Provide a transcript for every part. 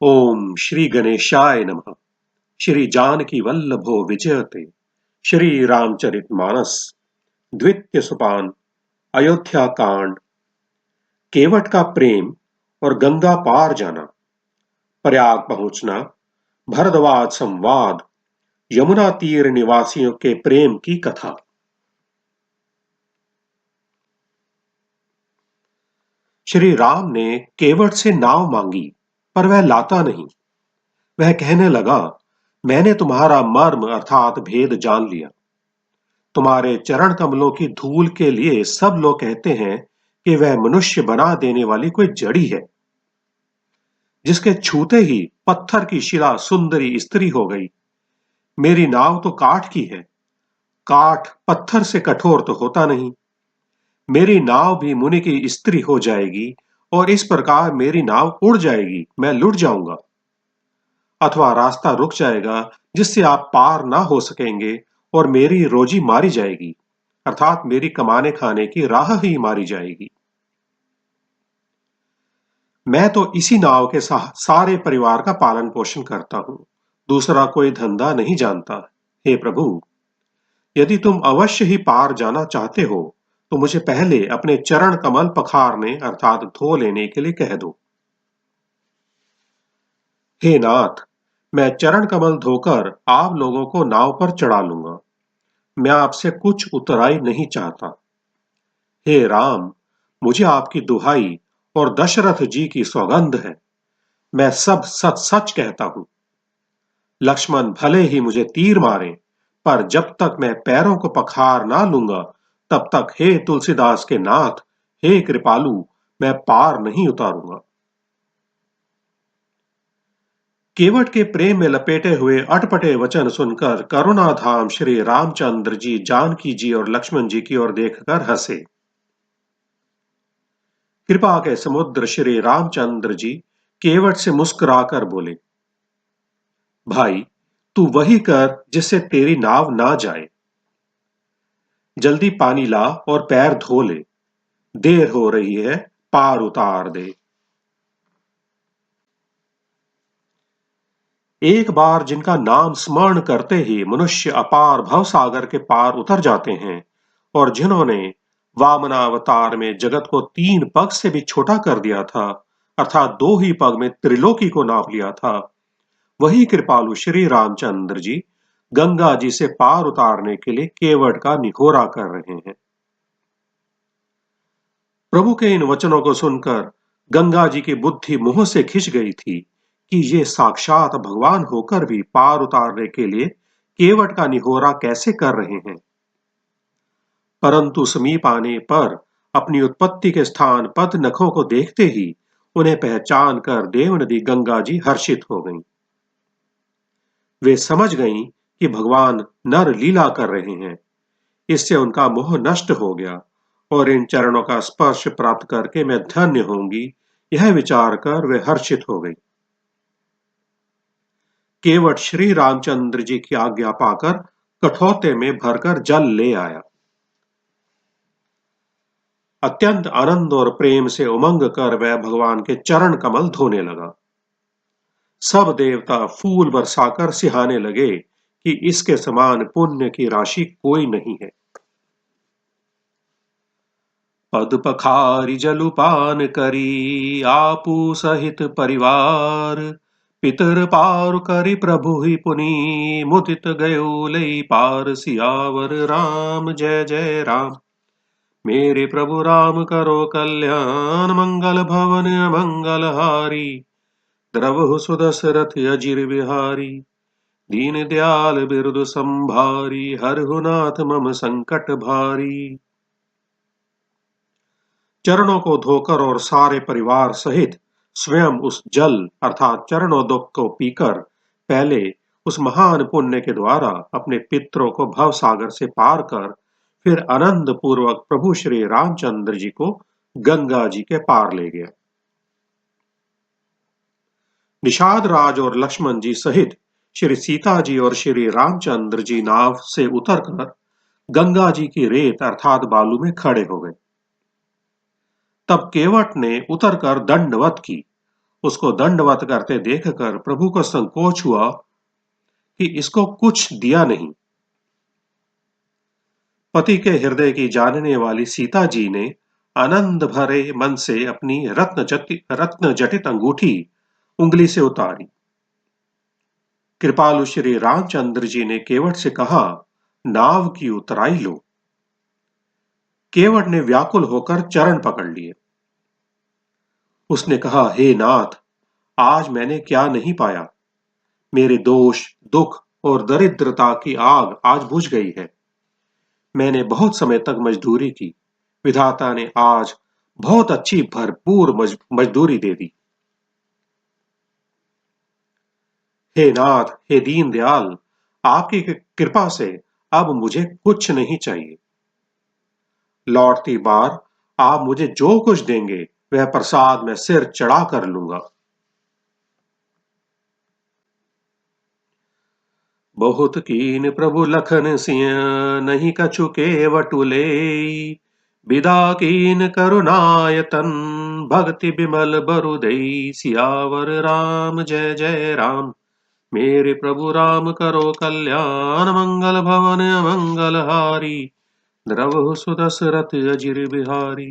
ओम श्री गणेशाय नमः। श्री जानकी वल्लभो विजयते। श्री रामचरित मानस द्वितीय सोपान। अयोध्या कांड। केवट का प्रेम और गंगा पार जाना। प्रयाग पहुंचना। भरद्वाज संवाद। यमुना तीर निवासियों के प्रेम की कथा। श्री राम ने केवट से नाव मांगी, पर वह लाता नहीं। वह कहने लगा, मैंने तुम्हारा मर्म अर्थात भेद जान लिया। तुम्हारे चरण कमलों की धूल के लिए सब लोग कहते हैं कि वह मनुष्य बना देने वाली कोई जड़ी है, जिसके छूते ही पत्थर की शिला सुंदरी स्त्री हो गई। मेरी नाव तो काठ की है, काठ पत्थर से कठोर तो होता नहीं। मेरी नाव भी मुनि की स्त्री हो जाएगी और इस प्रकार मेरी नाव उड़ जाएगी, मैं लुट जाऊंगा। अथवा रास्ता रुक जाएगा जिससे आप पार ना हो सकेंगे और मेरी रोजी मारी जाएगी, अर्थात मेरी कमाने खाने की राह ही मारी जाएगी। मैं तो इसी नाव के सारे परिवार का पालन पोषण करता हूं, दूसरा कोई धंधा नहीं जानता। हे प्रभु, यदि तुम अवश्य ही पार जाना चाहते हो तो मुझे पहले अपने चरण कमल पखारने अर्थात धो लेने के लिए कह दो। हे नाथ, मैं चरण कमल धोकर आप लोगों को नाव पर चढ़ा लूंगा। मैं आपसे कुछ उतराई नहीं चाहता। हे राम, मुझे आपकी दुहाई और दशरथ जी की सौगंध है, मैं सब सच सच कहता हूं। लक्ष्मण भले ही मुझे तीर मारे, पर जब तक मैं पैरों को पखार ना लूंगा तब तक हे तुलसीदास के नाथ, हे कृपालु, मैं पार नहीं उतारूंगा। केवट के प्रेम में लपेटे हुए अटपटे वचन सुनकर करुणाधाम श्री रामचंद्र जी जानकी जी और लक्ष्मण जी की ओर देखकर हंसे। कृपा के समुद्र श्री रामचंद्र जी केवट से मुस्कुराकर बोले, भाई, तू वही कर जिससे तेरी नाव ना जाए। जल्दी पानी ला और पैर धो ले, देर हो रही है, पार उतार दे। एक बार जिनका नाम स्मरण करते ही मनुष्य अपार भवसागर के पार उतर जाते हैं और जिन्होंने वामनावतार में जगत को 3 पग से भी छोटा कर दिया था, अर्थात 2 ही पग में त्रिलोकी को नाप लिया था, वही कृपालु श्री रामचंद्र जी गंगा जी से पार उतारने के लिए केवट का निहोरा कर रहे हैं। प्रभु के इन वचनों को सुनकर गंगा जी की बुद्धि मुंह से खिंच गई थी कि ये साक्षात भगवान होकर भी पार उतारने के लिए केवट का निहोरा कैसे कर रहे हैं। परंतु समीप आने पर अपनी उत्पत्ति के स्थान पद नखों को देखते ही उन्हें पहचान कर देवनदी गंगा जी हर्षित हो गईं। वे समझ गईं कि भगवान नर लीला कर रहे हैं। इससे उनका मोह नष्ट हो गया और इन चरणों का स्पर्श प्राप्त करके मैं धन्य होंगी, यह विचार कर वे हर्षित हो गई। केवट श्री रामचंद्र जी की आज्ञा पाकर कठौते में भरकर जल ले आया। अत्यंत आनंद और प्रेम से उमंग कर वह भगवान के चरण कमल धोने लगा। सब देवता फूल बरसाकर सिहाने लगे कि इसके समान पुण्य की राशि कोई नहीं है। पद पखारी जलुपान करी आपू सहित परिवार, पितर पार करी प्रभु ही पुनि मुदित गयो लई पार। सियावर राम जय जय राम। मेरे प्रभु राम करो कल्याण, मंगल भवन मंगल हारी। द्रवहु सुदशरथ अजिर बिहारी, दीन दयाल बिरुद संभारी। हरहु नाथ मम संकट भारी। चरणों को धोकर और सारे परिवार सहित स्वयं उस जल अर्थात चरणोदक को पीकर पहले उस महान पुण्य के द्वारा अपने पितरों को भव सागर से पार कर फिर आनंद पूर्वक प्रभु श्री रामचंद्र जी को गंगा जी के पार ले गया। निषाद राज और लक्ष्मण जी सहित श्री सीता जी और श्री रामचंद्र जी नाव से उतरकर गंगा जी की रेत अर्थात बालू में खड़े हो गए। तब केवट ने उतरकर दंडवत की उसको दंडवत करते देखकर प्रभु को संकोच हुआ कि इसको कुछ दिया नहीं। पति के हृदय की जानने वाली सीता जी ने आनंद भरे मन से अपनी रत्न जटित अंगूठी उंगली से उतारी। कृपालु श्री रामचंद्र जी ने केवट से कहा, नाव की उतराई लो। केवट ने व्याकुल होकर चरण पकड़ लिए। उसने कहा, हे नाथ, आज मैंने क्या नहीं पाया। मेरे दोष, दुख और दरिद्रता की आग आज बुझ गई है। मैंने बहुत समय तक मजदूरी की। विधाता ने आज बहुत अच्छी भरपूर मजदूरी दे दी। हे नाथ, हे दीन दयाल, आपकी कृपा से अब मुझे कुछ नहीं चाहिए। लौटती बार आप मुझे जो कुछ देंगे वह प्रसाद मैं सिर चढ़ा कर लूंगा। बहुत कीन प्रभु लखन सिंह, नहीं कछु केवटुले। बिदा कीन करुणायतन, भक्ति बिमल बरुदई। सियावर राम जय जय राम, मेरे प्रभु राम करो कल्याण। मंगल भवन अमंगल हारी, द्रवहु सुदशरथ अजिर बिहारी।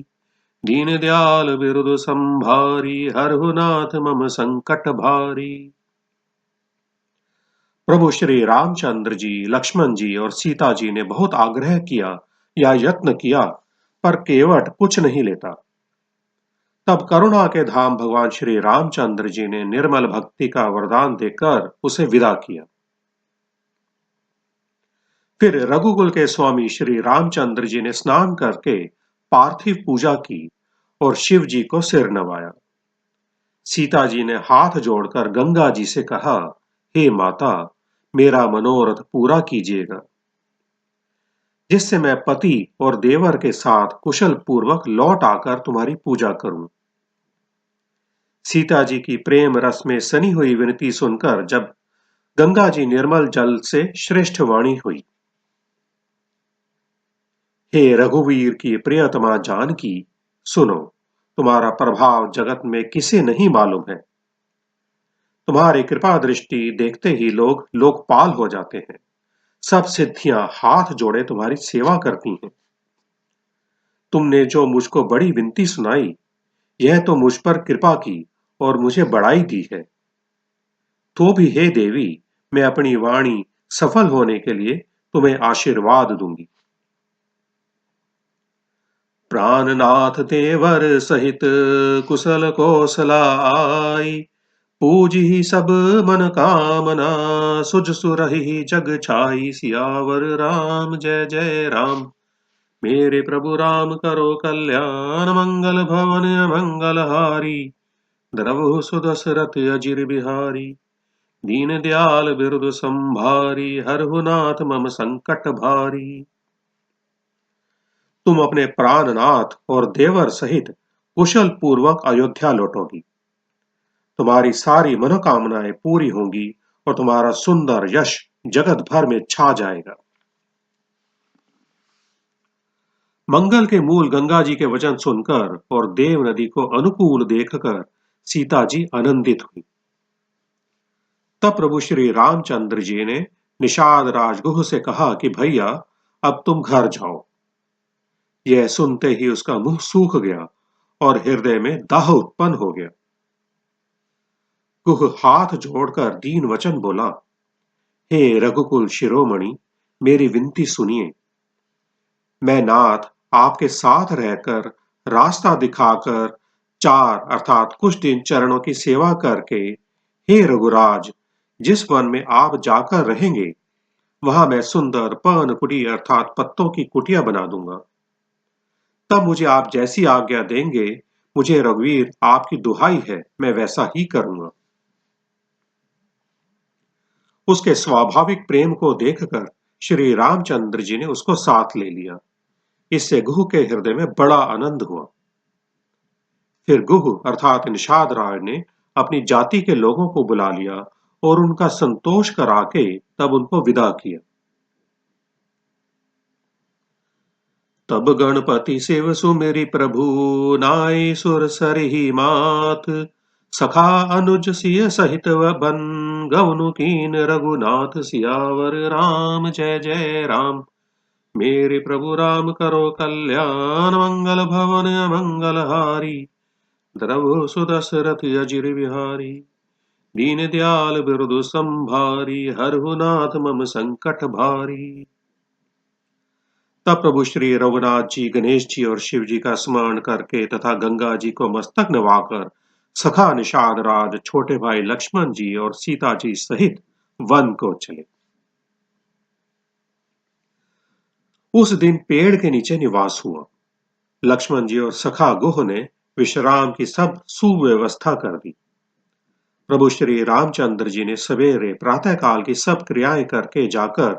दीन दयाल बिरुद संभारी, हरहु नाथ मम संकट भारी। प्रभु श्री रामचंद्र जी, लक्ष्मण जी और सीता जी ने बहुत आग्रह किया या यत्न किया, पर केवट कुछ नहीं लेता। तब करुणा के धाम भगवान श्री रामचंद्र जी ने निर्मल भक्ति का वरदान देकर उसे विदा किया। फिर रघुकुल के स्वामी श्री रामचंद्र जी ने स्नान करके पार्थिव पूजा की और शिव जी को सिर नवाया। सीता जी ने हाथ जोड़कर गंगा जी से कहा, हे माता, मेरा मनोरथ पूरा कीजिएगा, जिससे मैं पति और देवर के साथ कुशल पूर्वक लौट आकर तुम्हारी पूजा करूं। सीता जी की प्रेम रस में सनी हुई विनती सुनकर जब गंगा जी निर्मल जल से श्रेष्ठ वाणी हुई, हे रघुवीर की प्रियतमा जानकी, सुनो, तुम्हारा प्रभाव जगत में किसे नहीं मालूम है। तुम्हारी कृपा दृष्टि देखते ही लोग लोकपाल हो जाते हैं। सब सिद्धियां हाथ जोड़े तुम्हारी सेवा करती हैं। तुमने जो मुझको बड़ी विनती सुनाई, यह तो मुझ पर कृपा की और मुझे बढ़ाई दी है। तो भी हे देवी, मैं अपनी वाणी सफल होने के लिए तुम्हें आशीर्वाद दूंगी। प्राणनाथ देवर सहित कुशल कौशलाई, पूजी सब मन कामना, सुज सुरहि जग छाई। सियावर राम जय जय राम, मेरे प्रभु राम करो कल्याण। मंगल भवन मंगल हारी, द्रवहु सुदशरथ अजिर बिहारी। दीन दयाल बिरुद संभारी, हरहु नाथ मम संकट भारी। तुम अपने प्राणनाथ और देवर सहित कुशल पूर्वक अयोध्या लौटोगी। तुम्हारी सारी मनोकामनाएं पूरी होंगी और तुम्हारा सुंदर यश जगत भर में छा जाएगा। मंगल के मूल गंगा जी के वचन सुनकर और देव नदी को अनुकूल देखकर सीता जी आनंदित हुई। तब प्रभु श्री रामचंद्र जी ने निषाद राजगुह से कहा कि भैया, अब तुम घर जाओ। यह सुनते ही उसका मुंह सूख गया और हृदय में दाह उत्पन्न हो गया। गुह हाथ जोड़कर दीन वचन बोला, हे रघुकुल शिरोमणि, मेरी विनती सुनिए। मैं नाथ आपके साथ रहकर, रास्ता दिखाकर, चार अर्थात कुछ दिन चरणों की सेवा करके, हे रघुराज, जिस वन में आप जाकर रहेंगे वहां मैं सुंदर पवन कुटी अर्थात पत्तों की कुटिया बना दूंगा। तब मुझे आप जैसी आज्ञा देंगे, मुझे रघुवीर आपकी दुहाई है, मैं वैसा ही करूंगा। उसके स्वाभाविक प्रेम को देखकर श्री रामचंद्र जी ने उसको साथ ले लिया। इससे गुह के हृदय में बड़ा आनंद हुआ। फिर गुह अर्थात निषाद राय ने अपनी जाति के लोगों को बुला लिया और उनका संतोष करा के तब उनको विदा किया। तब गणपति शिव सुमेरि प्रभु, नाई सुर सरहि मात। सखा अनुज सिय सहित बन गवनु कीन रघुनाथ सियावर राम जय जय राम। मेरे प्रभु राम करो कल्याण मंगल भवन मंगल हारी। द्रवु सुदशरथ अजिर बिहारी। दीन दयाल बिरदु संभारी हरहु नाथ मम संकट भारी। तब प्रभु श्री रघुनाथ जी गणेश जी और शिव जी का स्मरण करके तथा गंगा जी को मस्तक नवाकर सखा निषाद राज छोटे भाई लक्ष्मण जी और सीता जी सहित वन को चले। उस दिन पेड़ के नीचे निवास हुआ। लक्ष्मण जी और सखा गुह ने विश्राम की सब सुव्यवस्था कर दी। प्रभु श्री रामचंद्र जी ने सवेरे प्रातः काल की सब क्रियाएं करके जाकर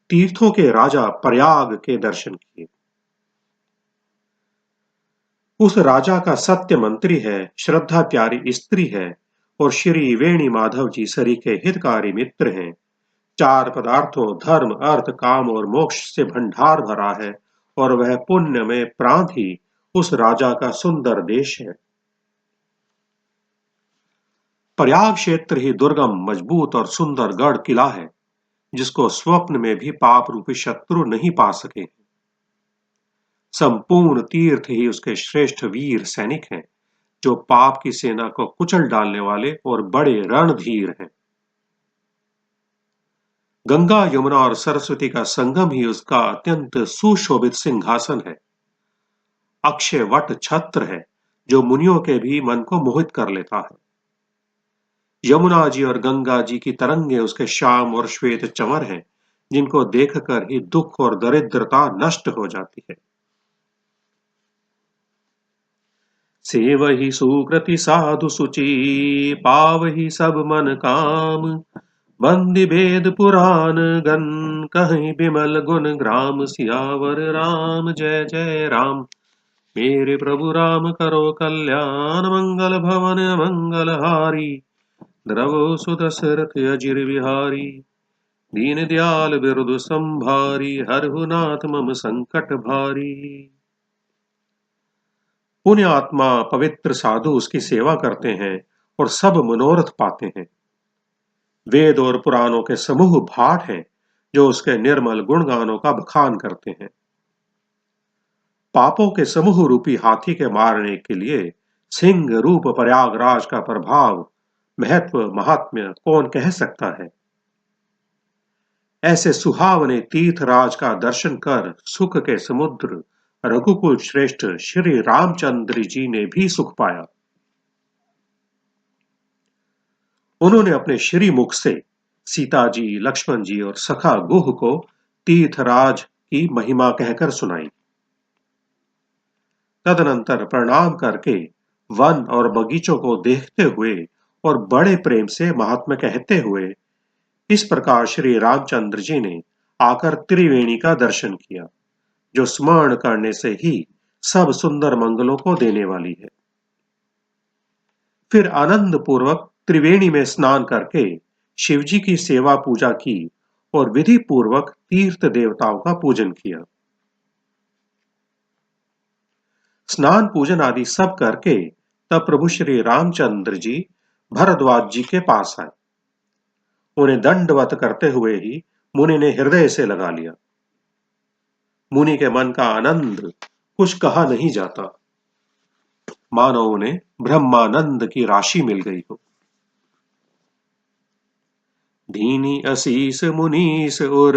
तीर्थों के राजा प्रयाग के दर्शन किए। उस राजा का सत्य मंत्री है, श्रद्धा प्यारी स्त्री है और श्री वेणी माधव जी सरीखे हितकारी मित्र हैं। चार पदार्थों धर्म अर्थ काम और मोक्ष से भंडार भरा है और वह पुण्य में प्रांत ही उस राजा का सुंदर देश है। प्रयाग क्षेत्र ही दुर्गम मजबूत और सुंदर गढ़ किला है जिसको स्वप्न में भी पाप रूपी शत्रु नहीं पा सके। संपूर्ण तीर्थ ही उसके श्रेष्ठ वीर सैनिक हैं जो पाप की सेना को कुचल डालने वाले और बड़े रणधीर हैं। गंगा यमुना और सरस्वती का संगम ही उसका अत्यंत सुशोभित सिंहासन है। अक्षय वट छत्र है जो मुनियों के भी मन को मोहित कर लेता है। यमुना जी और गंगा जी की तरंगे उसके श्याम और श्वेत चंवर हैं जिनको देखकर ही दुख और दरिद्रता नष्ट हो जाती है। सेवहि सुकृति साधु सुचि पावहि सब मन काम। बंदि भेद पुराण गन कहीं बिमल गुण ग्राम। सियावर राम जय जय राम। मेरे प्रभु राम करो कल्याण मंगल भवन मंगल हारी। द्रवो सुदशरथ अजिर बिहारी। दीन दयाल बिरदु संभारी हरहु नाथ मम संकट भारी। पुण्य आत्मा पवित्र साधु उसकी सेवा करते हैं और सब मनोरथ पाते हैं। वेद और पुराणों के समूह भाट हैं जो उसके निर्मल गुणगानों का बखान करते हैं। पापों के समूह रूपी हाथी के मारने के लिए सिंह रूप प्रयागराज का प्रभाव महत्व महात्म्य कौन कह सकता है। ऐसे सुहावने तीर्थराज का दर्शन कर सुख के समुद्र रघुकुल श्रेष्ठ श्री रामचंद्र जी ने भी सुख पाया। उन्होंने अपने श्री मुख से सीता जी लक्ष्मण जी और सखा गुह को तीर्थराज की महिमा कहकर सुनाई। तदनंतर प्रणाम करके वन और बगीचों को देखते हुए और बड़े प्रेम से महात्मा कहते हुए इस प्रकार श्री रामचंद्र जी ने आकर त्रिवेणी का दर्शन किया जो स्मरण करने से ही सब सुंदर मंगलों को देने वाली है। फिर आनंद पूर्वक त्रिवेणी में स्नान करके शिवजी की सेवा पूजा की और विधि पूर्वक तीर्थ देवताओं का पूजन किया। स्नान पूजन आदि सब करके तब प्रभु श्री रामचंद्र जी भरद्वाज जी के पास आए। उन्हें दंडवत करते हुए ही मुनि ने हृदय से लगा लिया। मुनि के मन का आनंद कुछ कहा नहीं जाता, मानो उन्हें ब्रह्मानंद की राशि मिल गई हो। दीनी असीस मुनीस उर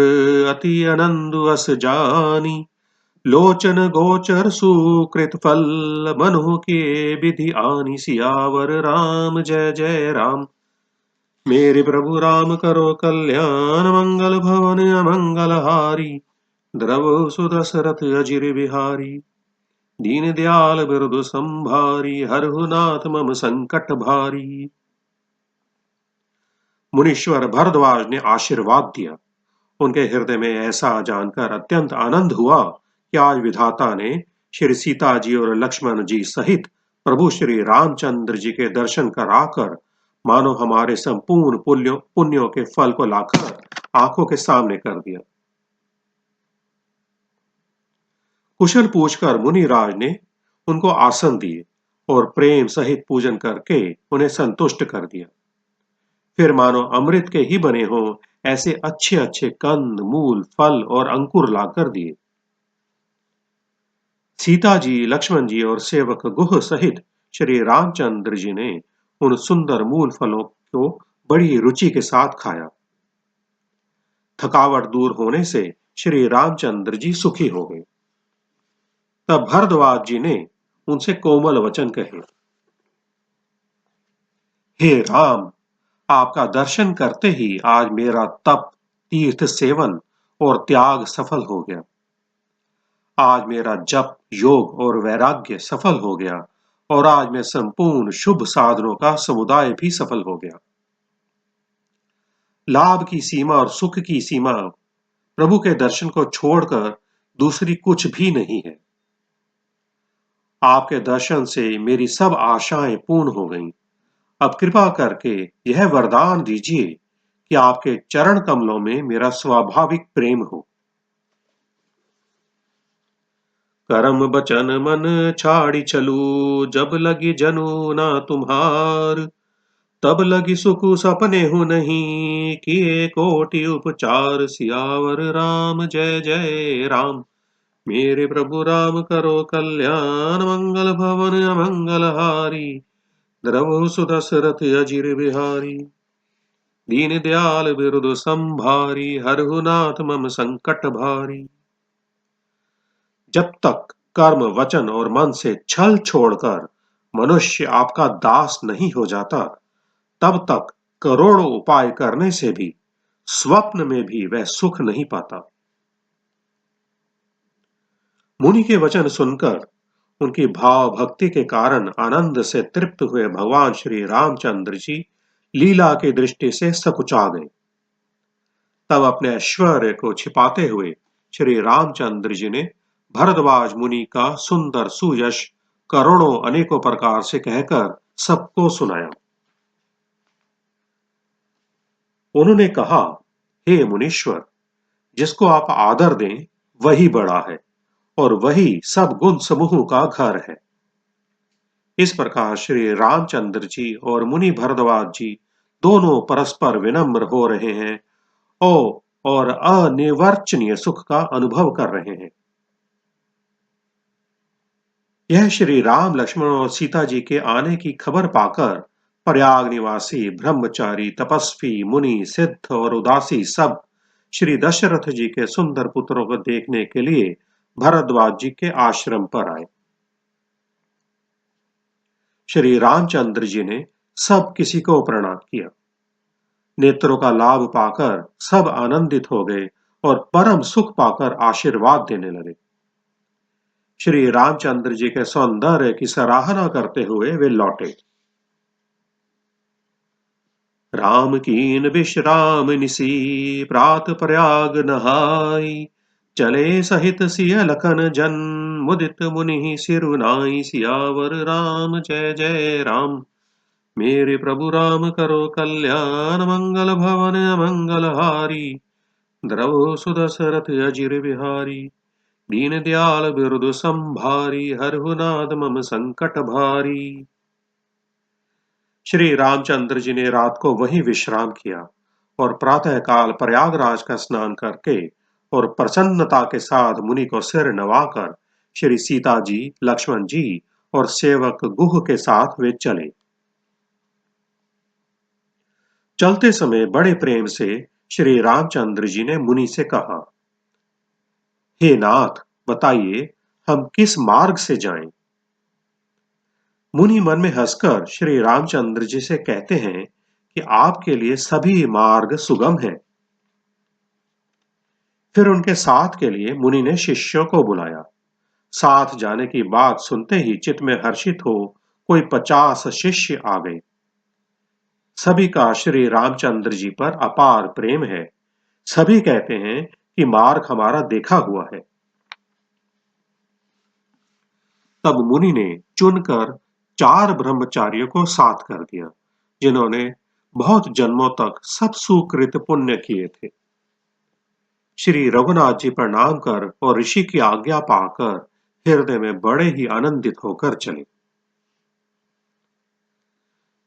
अति आनंद अस जानी। लोचन गोचर सुकृत फल मनु के विधि आनी। सियावर राम जय जय राम। मेरे प्रभु राम करो कल्याण मंगल भवन अमंगल हारी। द्रवो सुदशरथ अजिर बिहारी। दीन दयाल बिरदु संभारी हरहु नाथ मम संकट भारी। मुनीश्वर भरद्वाज ने आशीर्वाद दिया। उनके हृदय में ऐसा जानकर अत्यंत आनंद हुआ कि आज विधाता ने श्री सीता जी और लक्ष्मण जी सहित प्रभु श्री रामचंद्र जी के दर्शन कराकर मानो हमारे संपूर्ण पुण्यों के फल को लाकर आंखों के सामने कर दिया। कुशल पूछकर मुनिराज ने उनको आसन दिए और प्रेम सहित पूजन करके उन्हें संतुष्ट कर दिया। फिर मानो अमृत के ही बने हों ऐसे अच्छे अच्छे कंद, मूल, फल और अंकुर लाकर दिए। सीता जी, लक्ष्मण जी और सेवक गुह सहित श्री रामचंद्र जी ने उन सुंदर मूल फलों को बड़ी रुचि के साथ खाया। थकावट दूर होने से श्री रामचंद्र जी सुखी हो गए। तब भरद्वाज जी ने उनसे कोमल वचन कहे, हे राम, आपका दर्शन करते ही आज मेरा तप, तीर्थ सेवन और त्याग सफल हो गया। आज मेरा जप, योग और वैराग्य सफल हो गया और आज मैं संपूर्ण शुभ साधनों का समुदाय भी सफल हो गया। लाभ की सीमा और सुख की सीमा प्रभु के दर्शन को छोड़कर दूसरी कुछ भी नहीं है। आपके दर्शन से मेरी सब आशाएं पूर्ण हो गईं। अब कृपा करके यह वरदान दीजिए कि आपके चरण कमलों में मेरा स्वाभाविक प्रेम हो। कर्म बचन मन छाड़ी चलू, जब लगी जनु ना तुम्हार, तब लगी सुख सपने हो नहीं, किए कोटि उपचार। सियावर राम जय जय राम, मेरे प्रभु राम करो कल्याण। मंगल भवन अमंगल हारी, द्रवहु सुदशरथ अजिर बिहारी। दीन दयाल बिरुद संभारी, हरहु नाथ मम संकट भारी। जब तक कर्म, वचन और मन से छल छोड़कर मनुष्य आपका दास नहीं हो जाता, तब तक करोड़ों उपाय करने से भी स्वप्न में भी वह सुख नहीं पाता। मुनि के वचन सुनकर उनकी भाव भक्ति के कारण आनंद से तृप्त हुए भगवान श्री रामचंद्र जी लीला की दृष्टि से सकुचा गए। तब अपने ऐश्वर्य को छिपाते हुए श्री रामचंद्र जी ने भरद्वाज मुनि का सुंदर सुयश करोड़ों अनेकों प्रकार से कहकर सबको सुनाया। उन्होंने कहा, हे मुनीश्वर, जिसको आप आदर दें वही बड़ा है और वही सब गुण समूह का घर है। इस प्रकार श्री रामचंद्र जी और मुनि भरद्वाज जी दोनों परस्पर विनम्र हो रहे हैं और अनिर्वचनीय सुख का अनुभव कर रहे हैं। यह श्री राम, लक्ष्मण और सीता जी के आने की खबर पाकर प्रयाग निवासी ब्रह्मचारी, तपस्वी, मुनि, सिद्ध और उदासी सब श्री दशरथ जी के सुंदर पुत्रों को देखने के लिए भरद्वाज जी के आश्रम पर आए। श्री रामचंद्र जी ने सब किसी को प्रणाम किया। नेत्रों का लाभ पाकर सब आनंदित हो गए और परम सुख पाकर आशीर्वाद देने लगे। श्री रामचंद्र जी के सौंदर्य की सराहना करते हुए वे लौटे। राम कीन विश्राम निसी, प्रात प्रयाग नहाई, चले सहित सिय लखन जन, मुदित मुनि सिरुनाई। सियावर राम जय जय राम, मेरे प्रभु राम करो कल्याण। मंगल भवन अमंगल हारी, द्रव सुदशरथ अजिर बिहारी। दीन दयाल बिरुद संभारी, हरहु नाथ मम संकट भारी। श्री रामचंद्र जी ने रात को वहीं विश्राम किया और प्रातःकाल प्रयागराज का स्नान करके और प्रसन्नता के साथ मुनि को सिर नवाकर श्री सीता जी, लक्ष्मण जी और सेवक गुह के साथ वे चले। चलते समय बड़े प्रेम से श्री रामचंद्र जी ने मुनि से कहा, हे नाथ, बताइए हम किस मार्ग से जाएं? मुनि मन में हंसकर श्री रामचंद्र जी से कहते हैं कि आपके लिए सभी मार्ग सुगम हैं। फिर उनके साथ के लिए मुनि ने शिष्यों को बुलाया। साथ जाने की बात सुनते ही चित्त में हर्षित हो कोई 50 शिष्य आ गए। सभी का श्री रामचंद्र जी पर अपार प्रेम है। सभी कहते हैं कि मार्ग हमारा देखा हुआ है। तब मुनि ने चुनकर 4 ब्रह्मचारियों को साथ कर दिया, जिन्होंने बहुत जन्मों तक सब सुकृत पुण्य किए थे। श्री रघुनाथ जी प्रणाम कर और ऋषि की आज्ञा पाकर हृदय में बड़े ही आनंदित होकर चले।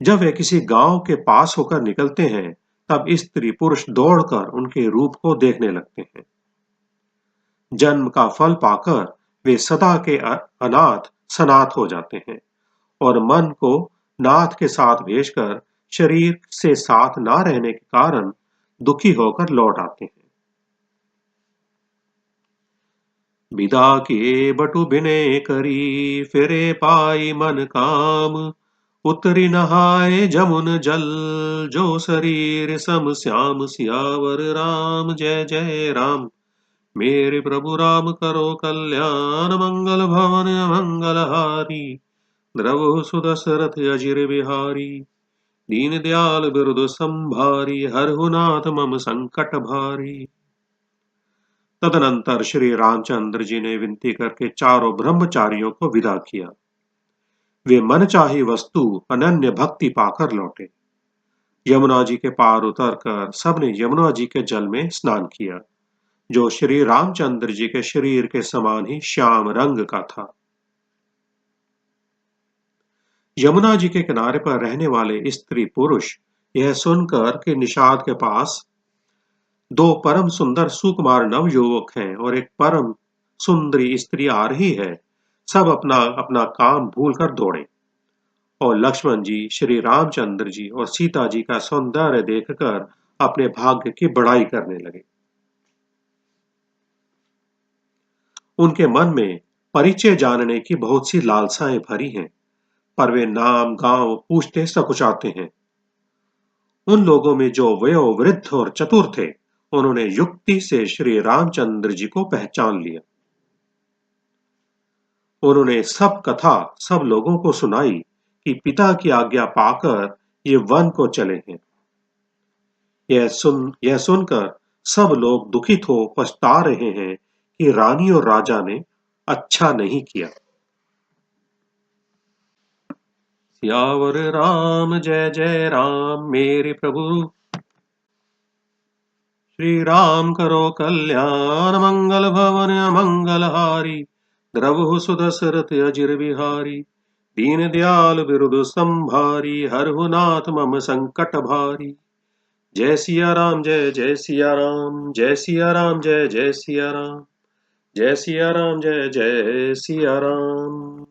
जब वे किसी गांव के पास होकर निकलते हैं, तब स्त्री पुरुष दौड़कर उनके रूप को देखने लगते हैं। जन्म का फल पाकर वे सदा के अनाथ सनाथ हो जाते हैं और मन को नाथ के साथ भेजकर शरीर से साथ ना रहने के कारण दुखी होकर लौट आते हैं। विदा किए बटु बिने करी, फिरे पाई मन काम। उतरी नहाए जमुन जल, जो शरीर सम श्याम। सियावर राम जय जय राम, मेरे प्रभु राम करो कल्याण। मंगल भवन मंगल हारी, द्रव सुदशरथ अजिर बिहारी। दीन दयाल बिरुद संभारी, हरहु नाथ मम संकट भारी। तदनंतर श्री रामचंद्र जी ने विनती करके चारों ब्रह्मचारियों को विदा किया। वे मनचाही वस्तु अनन्य भक्ति पाकर लौटे। यमुना जी के पार उतरकर सबने यमुना जी के जल में स्नान किया, जो श्री रामचंद्र जी के शरीर के समान ही श्याम रंग का था। यमुना जी के किनारे पर रहने वाले स्त्री पुरुष यह सुनकर कि निषाद के पास दो परम सुंदर सुकुमार नव युवक हैं और एक परम सुंदरी स्त्री आ रही है, सब अपना अपना काम भूलकर दौड़े और लक्ष्मण जी, श्री रामचंद्र जी और सीता जी का सौंदर्य देखकर अपने भाग्य की बड़ाई करने लगे। उनके मन में परिचय जानने की बहुत सी लालसाएं भरी हैं, पर वे नाम गांव पूछते सकुचाते हैं। उन लोगों में जो वयोवृद्ध और चतुर थे, उन्होंने युक्ति से श्री रामचंद्र जी को पहचान लिया। उन्होंने सब कथा सब लोगों को सुनाई कि पिता की आज्ञा पाकर ये वन को चले हैं। यह सुनकर सब लोग दुखित हो पछता रहे हैं कि रानी और राजा ने अच्छा नहीं किया। सियावर राम जय जय राम, मेरे प्रभु श्री राम करो कल्याण। मंगल भवन मंगल हारी, द्रवहु सुदशरथ अजिर बिहारी। दीन दयाल बिरुद संभारी, हरहु नाथ मम संकट भारी। जय सिया राम जय जय सिया राम, जय सिया राम जय जय सिया राम, जय सिया राम जय जय सिया राम।